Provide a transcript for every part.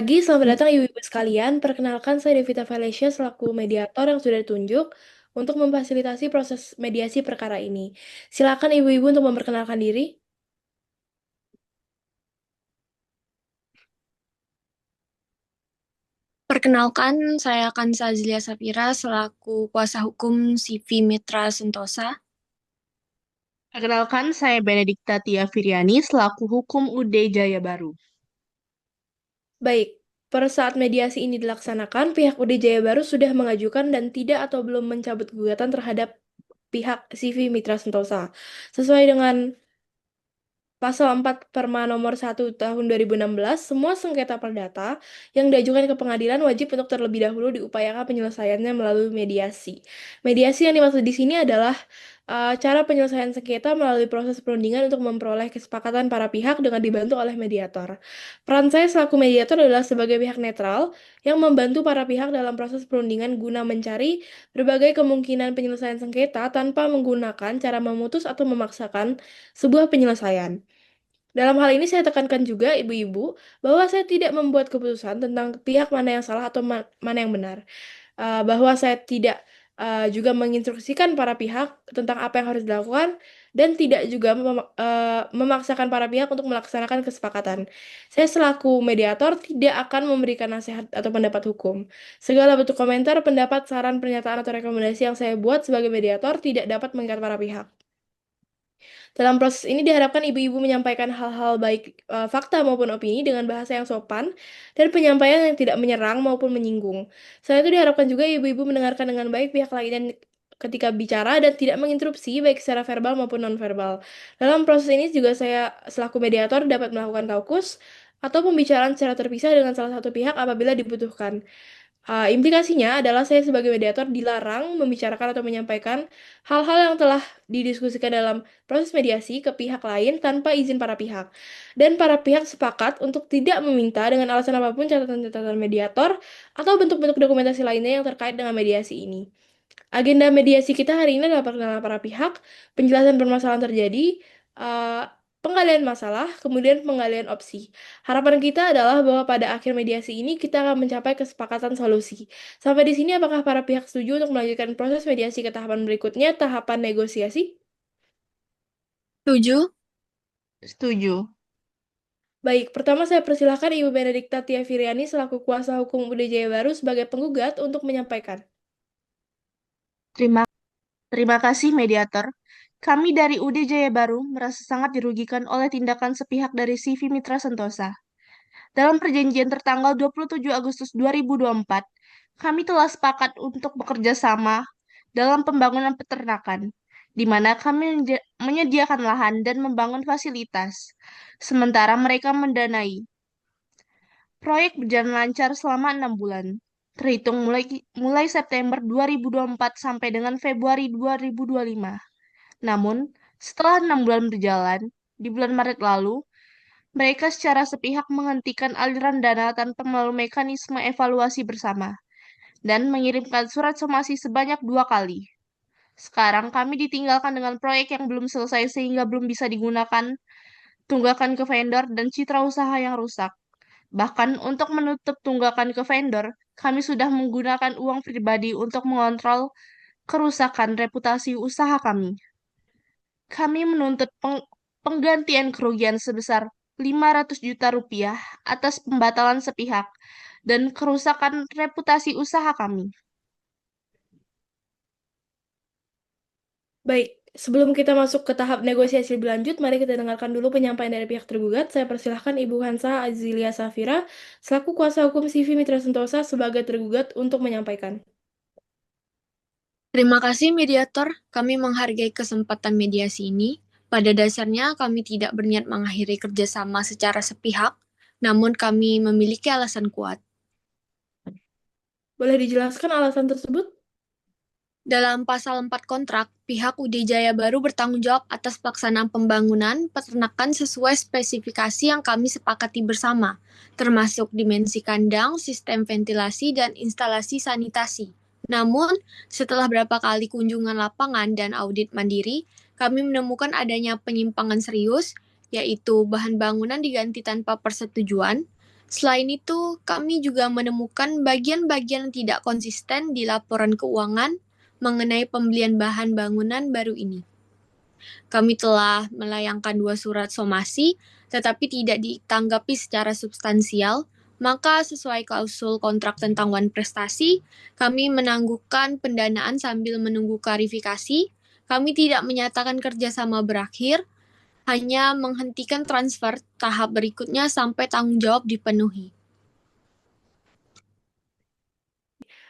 Pagi, selamat datang ibu-ibu sekalian. Perkenalkan saya Devita Valencia selaku mediator yang sudah ditunjuk untuk memfasilitasi proses mediasi perkara ini. Silakan ibu-ibu untuk memperkenalkan diri. Perkenalkan, saya Kansa Zilia Safira selaku kuasa hukum CV Mitra Sentosa. Perkenalkan, saya Benedikta Tia Firiani selaku Hukum UD Jaya Baru. Baik, per saat mediasi ini dilaksanakan, pihak UD Jaya Baru sudah mengajukan dan tidak atau belum mencabut gugatan terhadap pihak CV Mitra Sentosa. Sesuai dengan Pasal 4 Perma nomor 1 tahun 2016, semua sengketa perdata yang diajukan ke pengadilan wajib untuk terlebih dahulu diupayakan penyelesaiannya melalui mediasi. Mediasi yang dimaksud di sini adalah cara penyelesaian sengketa melalui proses perundingan untuk memperoleh kesepakatan para pihak dengan dibantu oleh mediator. Peran saya selaku mediator adalah sebagai pihak netral yang membantu para pihak dalam proses perundingan guna mencari berbagai kemungkinan penyelesaian sengketa tanpa menggunakan cara memutus atau memaksakan sebuah penyelesaian. Dalam hal ini saya tekankan juga ibu-ibu bahwa saya tidak membuat keputusan tentang pihak mana yang salah atau mana yang benar. Bahwa saya tidak juga menginstruksikan para pihak tentang apa yang harus dilakukan dan tidak juga memaksakan para pihak untuk melaksanakan kesepakatan. Saya selaku mediator tidak akan memberikan nasihat atau pendapat hukum. Segala bentuk komentar, pendapat, saran, pernyataan atau rekomendasi yang saya buat sebagai mediator tidak dapat mengikat para pihak. Dalam proses ini diharapkan ibu-ibu menyampaikan hal-hal baik fakta maupun opini dengan bahasa yang sopan dan penyampaian yang tidak menyerang maupun menyinggung. Selain itu diharapkan juga ibu-ibu mendengarkan dengan baik pihak lain dan ketika bicara dan tidak menginterupsi baik secara verbal maupun nonverbal. Dalam proses ini juga saya selaku mediator dapat melakukan kaukus atau pembicaraan secara terpisah dengan salah satu pihak apabila dibutuhkan. Implikasinya adalah saya sebagai mediator dilarang membicarakan atau menyampaikan hal-hal yang telah didiskusikan dalam proses mediasi ke pihak lain tanpa izin para pihak. Dan para pihak sepakat untuk tidak meminta dengan alasan apapun catatan-catatan mediator atau bentuk-bentuk dokumentasi lainnya yang terkait dengan mediasi ini. Agenda mediasi kita hari ini adalah perkenalan para pihak, penjelasan permasalahan terjadi, eh, penggalian masalah, kemudian penggalian opsi. Harapan kita adalah bahwa pada akhir mediasi ini kita akan mencapai kesepakatan solusi. Sampai di sini apakah para pihak setuju untuk melanjutkan proses mediasi ke tahapan berikutnya, tahapan negosiasi? Tujuh, Setuju. Baik, pertama saya persilahkan Ibu Benedikta Tia Firiani selaku kuasa hukum UD Jaya Baru sebagai penggugat untuk menyampaikan. Terima, terima kasih mediator. Kami dari UD Jaya Baru merasa sangat dirugikan oleh tindakan sepihak dari CV Mitra Sentosa. Dalam perjanjian tertanggal 27 Agustus 2024, kami telah sepakat untuk bekerja sama dalam pembangunan peternakan, di mana kami menyediakan lahan dan membangun fasilitas, sementara mereka mendanai. Proyek berjalan lancar selama 6 bulan, terhitung mulai September 2024 sampai dengan Februari 2025. Namun, setelah 6 bulan berjalan, di bulan Maret lalu, mereka secara sepihak menghentikan aliran dana tanpa melalui mekanisme evaluasi bersama dan mengirimkan surat somasi sebanyak 2 kali. Sekarang kami ditinggalkan dengan proyek yang belum selesai sehingga belum bisa digunakan, tunggakan ke vendor, dan citra usaha yang rusak. Bahkan untuk menutup tunggakan ke vendor, kami sudah menggunakan uang pribadi untuk mengontrol kerusakan reputasi usaha kami. Kami menuntut penggantian kerugian sebesar 500 juta rupiah atas pembatalan sepihak dan kerusakan reputasi usaha kami. Baik, sebelum kita masuk ke tahap negosiasi lebih lanjut, mari kita dengarkan dulu penyampaian dari pihak tergugat. Saya persilahkan Ibu Hansa Azilia Safira, selaku kuasa hukum CV Mitra Sentosa sebagai tergugat untuk menyampaikan. terima kasih mediator. Kami menghargai kesempatan mediasi ini. Pada dasarnya kami tidak berniat mengakhiri kerjasama secara sepihak, namun kami memiliki alasan kuat. Boleh dijelaskan alasan tersebut? Dalam pasal 4 kontrak, pihak UD Jaya Baru bertanggung jawab atas pelaksanaan pembangunan peternakan sesuai spesifikasi yang kami sepakati bersama, termasuk dimensi kandang, sistem ventilasi, dan instalasi sanitasi. Namun, setelah beberapa kali kunjungan lapangan dan audit mandiri, kami menemukan adanya penyimpangan serius, yaitu bahan bangunan diganti tanpa persetujuan, Selain itu, kami juga menemukan bagian-bagian tidak konsisten di laporan keuangan mengenai pembelian bahan bangunan baru ini. Kami telah melayangkan 2 surat somasi, tetapi tidak ditanggapi secara substansial, maka sesuai klausul kontrak tentang wan prestasi, kami menangguhkan pendanaan sambil menunggu klarifikasi. Kami tidak menyatakan kerjasama berakhir, hanya menghentikan transfer tahap berikutnya sampai tanggung jawab dipenuhi.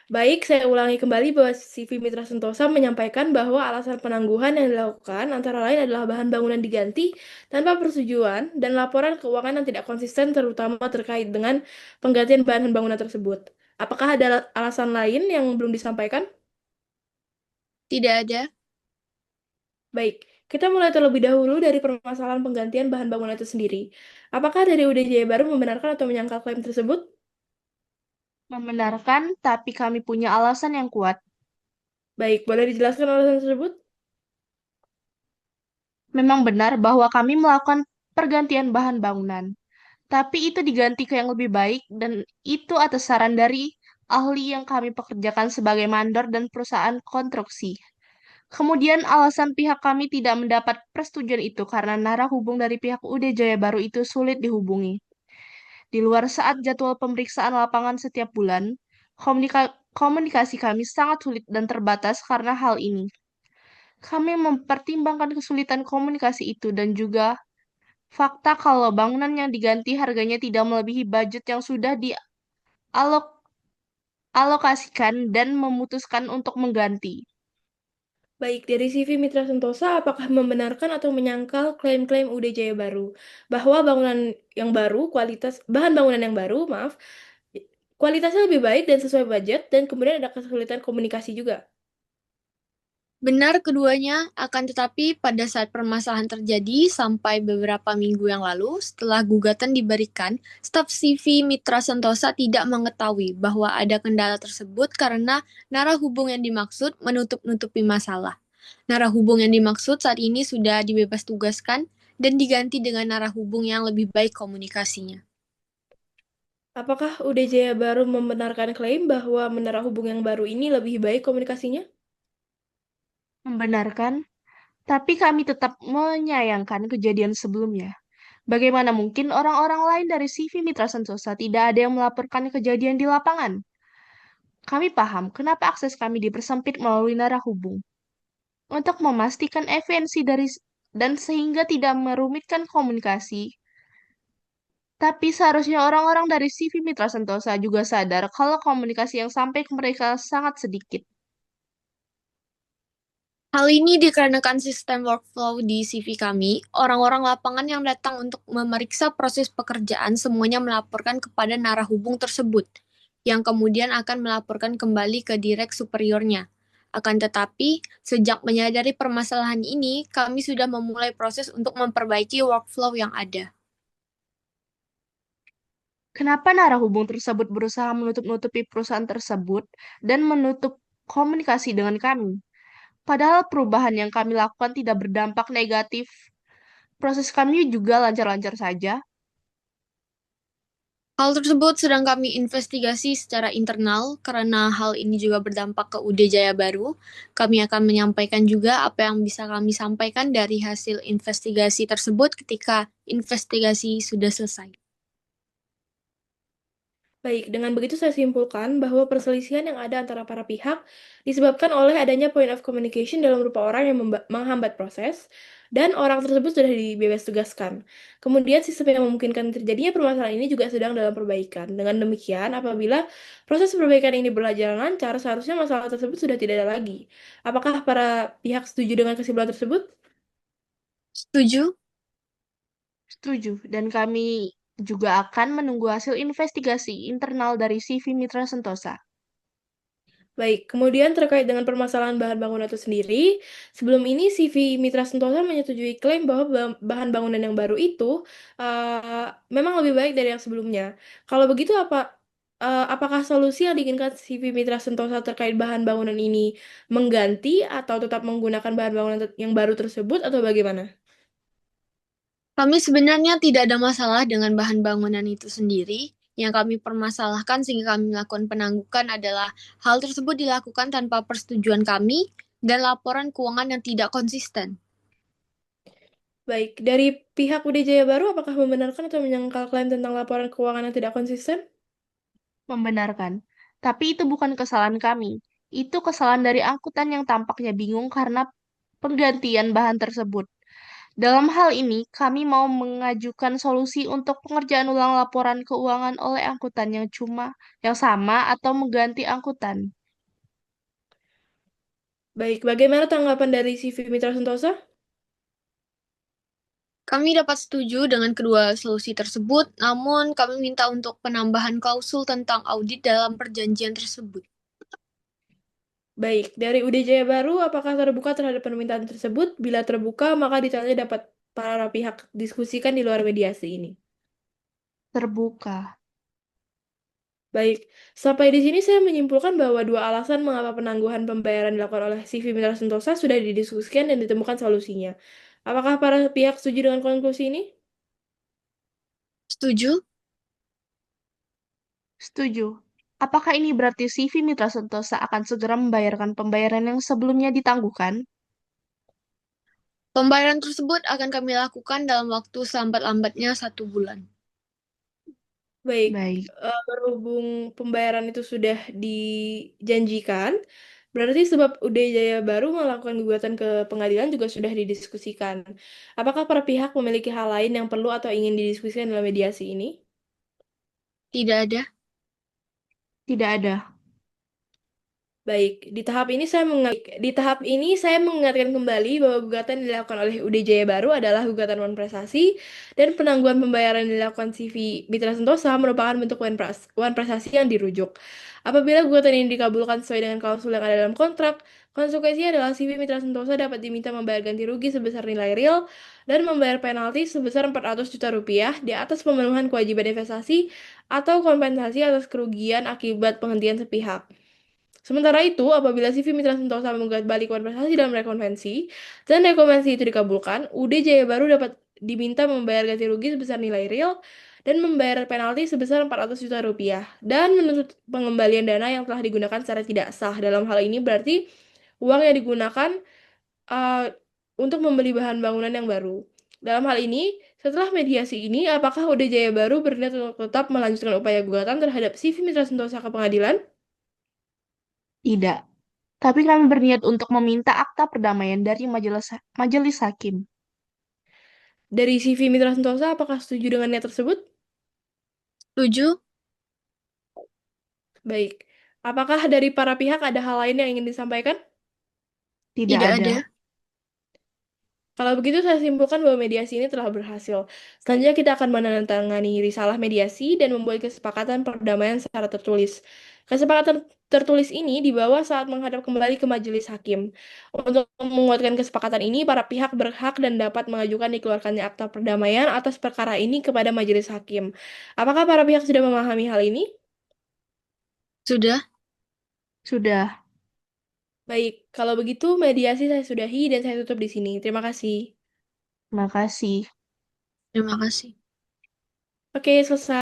Baik, saya ulangi kembali bahwa CV Mitra Sentosa menyampaikan bahwa alasan penangguhan yang dilakukan antara lain adalah bahan bangunan diganti tanpa persetujuan dan laporan keuangan yang tidak konsisten terutama terkait dengan penggantian bahan bangunan tersebut. Apakah ada alasan lain yang belum disampaikan? Tidak ada. Baik, kita mulai terlebih dahulu dari permasalahan penggantian bahan bangunan itu sendiri. Apakah dari UD Jaya Baru membenarkan atau menyangkal klaim tersebut? Membenarkan, tapi kami punya alasan yang kuat. Baik, boleh dijelaskan alasan tersebut? Memang benar bahwa kami melakukan pergantian bahan bangunan, tapi itu diganti ke yang lebih baik dan itu atas saran dari ahli yang kami pekerjakan sebagai mandor dan perusahaan konstruksi. Kemudian alasan pihak kami tidak mendapat persetujuan itu karena narah hubung dari pihak UD Jaya Baru itu sulit dihubungi. Di luar saat jadwal pemeriksaan lapangan setiap bulan, komunikasi kami sangat sulit dan terbatas karena hal ini. Kami mempertimbangkan kesulitan komunikasi itu dan juga fakta kalau bangunan yang diganti harganya tidak melebihi budget yang sudah dialokasikan dan memutuskan untuk mengganti. Baik, dari CV Mitra Sentosa, apakah membenarkan atau menyangkal klaim-klaim UD Jaya Baru bahwa bangunan yang baru, bahan bangunan yang baru, maaf, kualitasnya lebih baik dan sesuai budget, dan kemudian ada kesulitan komunikasi juga? Benar keduanya, akan tetapi pada saat permasalahan terjadi sampai beberapa minggu yang lalu, setelah gugatan diberikan, staf CV Mitra Sentosa tidak mengetahui bahwa ada kendala tersebut karena narah hubung yang dimaksud menutup-nutupi masalah. Narah hubung yang dimaksud saat ini sudah dibebas tugaskan dan diganti dengan narah hubung yang lebih baik komunikasinya. Apakah UD Jaya Baru membenarkan klaim bahwa menara hubung yang baru ini lebih baik komunikasinya? Membenarkan, tapi kami tetap menyayangkan kejadian sebelumnya. Bagaimana mungkin orang-orang lain dari CV Mitra Sentosa tidak ada yang melaporkan kejadian di lapangan? Kami paham kenapa akses kami dipersempit melalui narah hubung. Untuk memastikan esensi dari dan sehingga tidak merumitkan komunikasi. Tapi seharusnya orang-orang dari CV Mitra Sentosa juga sadar kalau komunikasi yang sampai ke mereka sangat sedikit. Hal ini dikarenakan sistem workflow di CV kami, orang-orang lapangan yang datang untuk memeriksa proses pekerjaan semuanya melaporkan kepada narah hubung tersebut, yang kemudian akan melaporkan kembali ke direk superiornya. Akan tetapi, sejak menyadari permasalahan ini, kami sudah memulai proses untuk memperbaiki workflow yang ada. Kenapa narah hubung tersebut berusaha menutup-nutupi perusahaan tersebut dan menutup komunikasi dengan kami? Padahal perubahan yang kami lakukan tidak berdampak negatif. Proses kami juga lancar-lancar saja. Hal tersebut sedang kami investigasi secara internal karena hal ini juga berdampak ke UD Jaya Baru. Kami akan menyampaikan juga apa yang bisa kami sampaikan dari hasil investigasi tersebut ketika investigasi sudah selesai. Baik, dengan begitu saya simpulkan bahwa perselisihan yang ada antara para pihak disebabkan oleh adanya point of communication dalam rupa orang yang menghambat proses, dan orang tersebut sudah dibebas tugaskan. Kemudian sistem yang memungkinkan terjadinya permasalahan ini juga sedang dalam perbaikan. Dengan demikian, apabila proses perbaikan ini berjalan lancar, seharusnya masalah tersebut sudah tidak ada lagi. Apakah para pihak setuju dengan kesimpulan tersebut? Setuju? Setuju. Dan kami juga akan menunggu hasil investigasi internal dari CV Mitra Sentosa. Baik, kemudian terkait dengan permasalahan bahan bangunan itu sendiri, sebelum ini CV Mitra Sentosa menyetujui klaim bahwa bahan bangunan yang baru itu memang lebih baik dari yang sebelumnya. Kalau begitu, apakah solusi yang diinginkan CV Mitra Sentosa terkait bahan bangunan ini mengganti atau tetap menggunakan bahan bangunan yang baru tersebut atau bagaimana? Kami sebenarnya tidak ada masalah dengan bahan bangunan itu sendiri. Yang kami permasalahkan sehingga kami melakukan penangguhan adalah hal tersebut dilakukan tanpa persetujuan kami dan laporan keuangan yang tidak konsisten. Baik, dari pihak UD Jaya Baru, apakah membenarkan atau menyangkal klaim tentang laporan keuangan yang tidak konsisten? Membenarkan. Tapi itu bukan kesalahan kami. Itu kesalahan dari angkutan yang tampaknya bingung karena penggantian bahan tersebut. Dalam hal ini, kami mau mengajukan solusi untuk pengerjaan ulang laporan keuangan oleh angkutan yang sama atau mengganti angkutan. Baik, bagaimana tanggapan dari CV Mitra Sentosa? Kami dapat setuju dengan kedua solusi tersebut, namun kami minta untuk penambahan klausul tentang audit dalam perjanjian tersebut. Baik, dari UD Jaya Baru, apakah terbuka terhadap permintaan tersebut? Bila terbuka, maka detailnya dapat para pihak diskusikan di luar mediasi ini. Terbuka. Baik, sampai di sini saya menyimpulkan bahwa dua alasan mengapa penangguhan pembayaran dilakukan oleh CV Mitra Sentosa sudah didiskusikan dan ditemukan solusinya. Apakah para pihak setuju dengan konklusi ini? Setuju? Setuju. Apakah ini berarti CV Mitra Sentosa akan segera membayarkan pembayaran yang sebelumnya ditangguhkan? Pembayaran tersebut akan kami lakukan dalam waktu selambat-lambatnya 1 bulan. Baik, Baik. berhubung pembayaran itu sudah dijanjikan, berarti sebab UD Jaya Baru melakukan gugatan ke pengadilan juga sudah didiskusikan. Apakah para pihak memiliki hal lain yang perlu atau ingin didiskusikan dalam mediasi ini? Tidak ada. Tidak ada. Baik, di tahap ini saya mengingatkan kembali bahwa gugatan yang dilakukan oleh UD Jaya Baru adalah gugatan wanprestasi dan penangguhan pembayaran yang dilakukan CV Mitra Sentosa merupakan bentuk wanprestasi yang dirujuk. Apabila gugatan ini dikabulkan sesuai dengan klausul yang ada dalam kontrak, konsekuensinya adalah CV Mitra Sentosa dapat diminta membayar ganti rugi sebesar nilai real dan membayar penalti sebesar 400 juta rupiah di atas pemenuhan kewajiban investasi atau kompensasi atas kerugian akibat penghentian sepihak. Sementara itu, apabila CV Mitra Sentosa menggugat balik konversasi dalam rekonvensi, dan rekonvensi itu dikabulkan, UD Jaya Baru dapat diminta membayar ganti rugi sebesar nilai real dan membayar penalti sebesar 400 juta rupiah dan menuntut pengembalian dana yang telah digunakan secara tidak sah. Dalam hal ini berarti uang yang digunakan uh, untuk membeli bahan bangunan yang baru. Dalam hal ini, setelah mediasi ini, apakah UD Jaya Baru berniat untuk tetap melanjutkan upaya gugatan terhadap CV Mitra Sentosa ke pengadilan? Tidak. Tapi kami berniat untuk meminta akta perdamaian dari majelis hakim. Dari CV Mitra Sentosa, apakah setuju dengan niat tersebut? Setuju? Baik. Apakah dari para pihak ada hal lain yang ingin disampaikan? Tidak Tidak ada. ada. Kalau begitu, saya simpulkan bahwa mediasi ini telah berhasil. Selanjutnya, kita akan menandatangani risalah mediasi dan membuat kesepakatan perdamaian secara tertulis. Kesepakatan tertulis ini dibawa saat menghadap kembali ke majelis hakim. Untuk menguatkan kesepakatan ini, para pihak berhak dan dapat mengajukan dikeluarkannya akta perdamaian atas perkara ini kepada majelis hakim. Apakah para pihak sudah memahami hal ini? Sudah? Sudah. Baik, kalau begitu mediasi saya sudahi dan saya tutup di sini. Terima kasih. Terima kasih. Terima kasih. Oke, selesai.